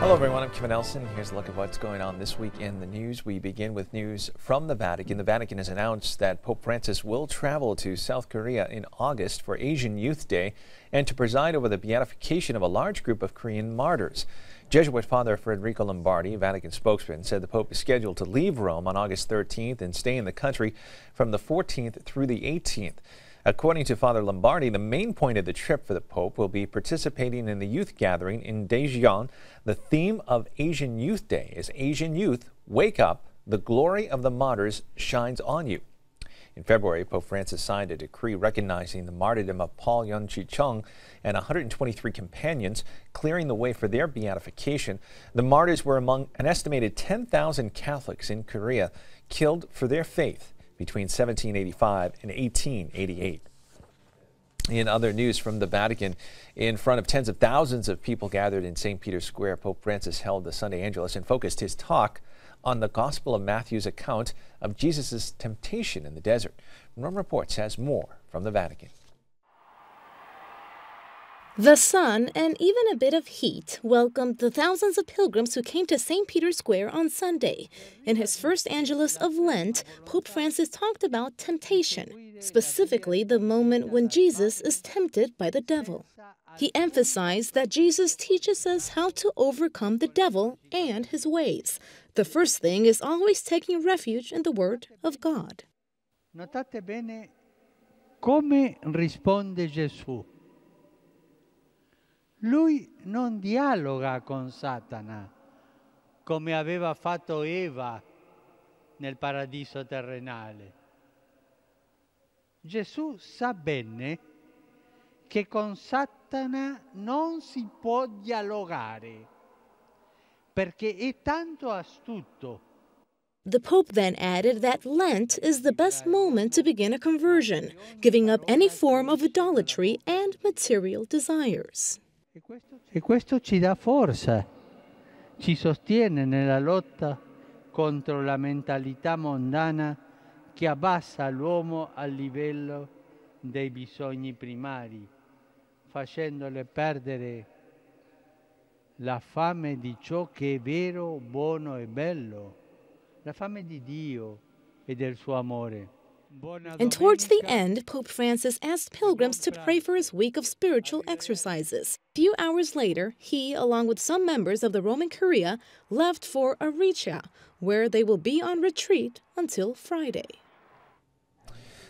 Hello everyone, I'm Kevin Nelson. Here's a look at what's going on this week in the news. We begin with news from the Vatican. The Vatican has announced that Pope Francis will travel to South Korea in August for Asian Youth Day and to preside over the beatification of a large group of Korean martyrs. Jesuit Father Federico Lombardi, Vatican spokesman, said the Pope is scheduled to leave Rome on August 13th and stay in the country from the 14th through the 18th. According to Father Lombardi, the main point of the trip for the Pope will be participating in the youth gathering in Daejeon. The theme of Asian Youth Day is Asian Youth, Wake Up, the Glory of the Martyrs Shines on You. In February, Pope Francis signed a decree recognizing the martyrdom of Paul Yun-Chi-chung and 123 companions, clearing the way for their beatification. The martyrs were among an estimated 10,000 Catholics in Korea killed for their faith between 1785 and 1888. In other news from the Vatican, in front of tens of thousands of people gathered in St. Peter's Square, Pope Francis held the Sunday Angelus and focused his talk on the Gospel of Matthew's account of Jesus' temptation in the desert. Roman Reports has more from the Vatican. The sun and even a bit of heat welcomed the thousands of pilgrims who came to St. Peter's Square on Sunday. In his first Angelus of Lent, Pope Francis talked about temptation, specifically the moment when Jesus is tempted by the devil. He emphasized that Jesus teaches us how to overcome the devil and his ways. The first thing is always taking refuge in the Word of God. Notate bene come risponde Gesù. Lui non dialoga con Satana, come aveva fatto Eva nel paradiso terrenale. Gesù sa bene che con Satana non si può dialogare, perché è tanto astuto. The Pope then added that Lent is the best moment to begin a conversion, giving up any form of idolatry and material desires. E questo ci dà forza, ci sostiene nella lotta contro la mentalità mondana che abbassa l'uomo al livello dei bisogni primari, facendole perdere la fame di ciò che è vero, buono e bello, la fame di Dio e del suo amore. And towards the end, Pope Francis asked pilgrims to pray for his week of spiritual exercises. A few hours later, he, along with some members of the Roman Curia, left for Aricia, where they will be on retreat until Friday.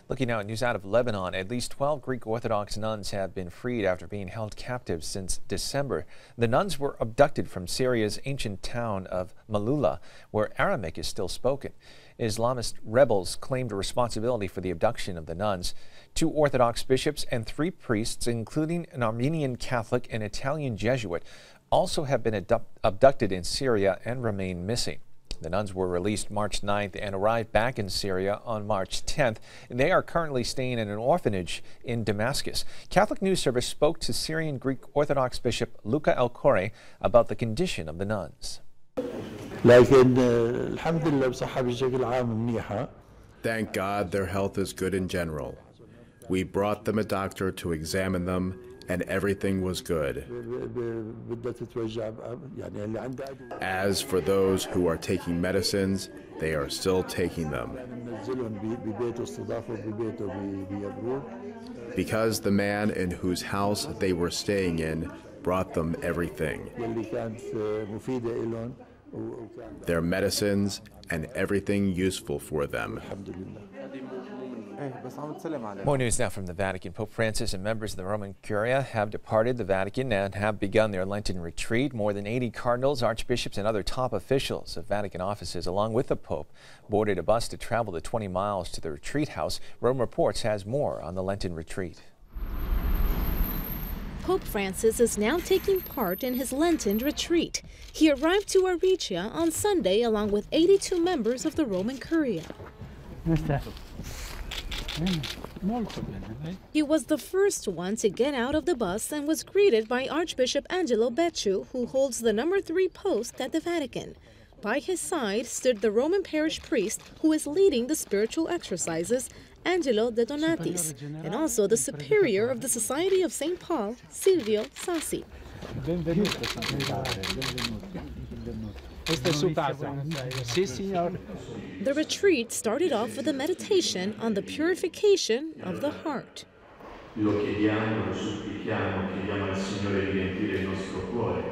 Looking now at news out of Lebanon, at least 12 Greek Orthodox nuns have been freed after being held captive since December. The nuns were abducted from Syria's ancient town of Malula, where Aramaic is still spoken. Islamist rebels claimed responsibility for the abduction of the nuns. 2 Orthodox bishops and 3 priests, including an Armenian Catholic and Italian Jesuit, also have been abducted in Syria and remain missing. The nuns were released March 9th and arrived back in Syria on March 10th. They are currently staying in an orphanage in Damascus. Catholic News Service spoke to Syrian Greek Orthodox Bishop Luca El-Khoury about the condition of the nuns. Thank God their health is good in general. We brought them a doctor to examine them, and everything was good. As for those who are taking medicines, they are still taking them. Because the man in whose house they were staying in brought them everything. Their medicines and everything useful for them. More news now from the Vatican. Pope Francis and members of the Roman Curia have departed the Vatican and have begun their Lenten retreat. More than 80 cardinals, archbishops, and other top officials of Vatican offices, along with the Pope, boarded a bus to travel the 20 miles to the retreat house. Rome Reports has more on the Lenten retreat. Pope Francis is now taking part in his Lenten retreat. He arrived to Aricia on Sunday along with 82 members of the Roman Curia. He was the first one to get out of the bus and was greeted by Archbishop Angelo Becciu, who holds the number 3 post at the Vatican. By his side stood the Roman parish priest who is leading the spiritual exercises, Angelo De Donatis, and also the superior of the Society of St. Paul, Silvio Sassi. Benvenuto, Santo Padre, benvenuto. Questa è su casa. Sì, signor. The retreat started off with a meditation on the purification of the heart. Lo chiediamo, lo supplichiamo, chiediamo al Signore di riempire il nostro cuore.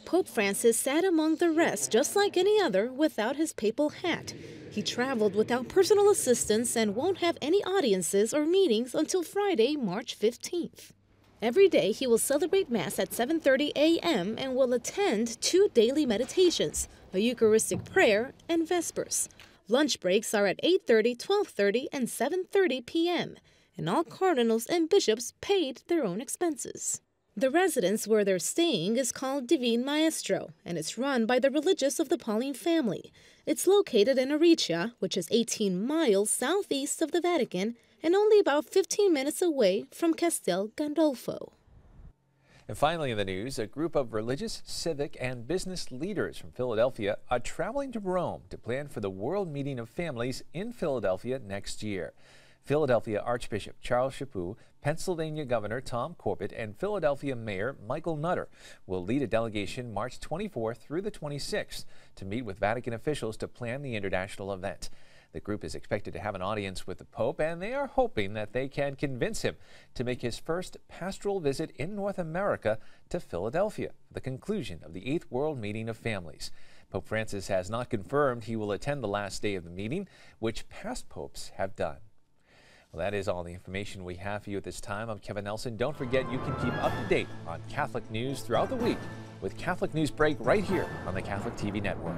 Pope Francis sat among the rest just like any other without his papal hat. He traveled without personal assistance and won't have any audiences or meetings until Friday, March 15th. Every day he will celebrate Mass at 7:30 a.m. and will attend 2 daily meditations, a Eucharistic prayer, and Vespers. Lunch breaks are at 8:30, 12:30, and 7:30 p.m., and all cardinals and bishops paid their own expenses. The residence where they're staying is called Divine Maestro, and it's run by the religious of the Pauline family. It's located in Aricia, which is 18 miles southeast of the Vatican and only about 15 minutes away from Castel Gandolfo. And finally in the news, a group of religious, civic, and business leaders from Philadelphia are traveling to Rome to plan for the World Meeting of Families in Philadelphia next year. Philadelphia Archbishop Charles Chaput, Pennsylvania Governor Tom Corbett, and Philadelphia Mayor Michael Nutter will lead a delegation March 24th through the 26th to meet with Vatican officials to plan the international event. The group is expected to have an audience with the Pope, and they are hoping that they can convince him to make his first pastoral visit in North America to Philadelphia for the conclusion of the 8th World Meeting of Families. Pope Francis has not confirmed he will attend the last day of the meeting, which past popes have done. Well, that is all the information we have for you at this time. I'm Kevin Nelson. Don't forget you can keep up to date on Catholic news throughout the week with Catholic Newsbreak right here on the Catholic TV Network.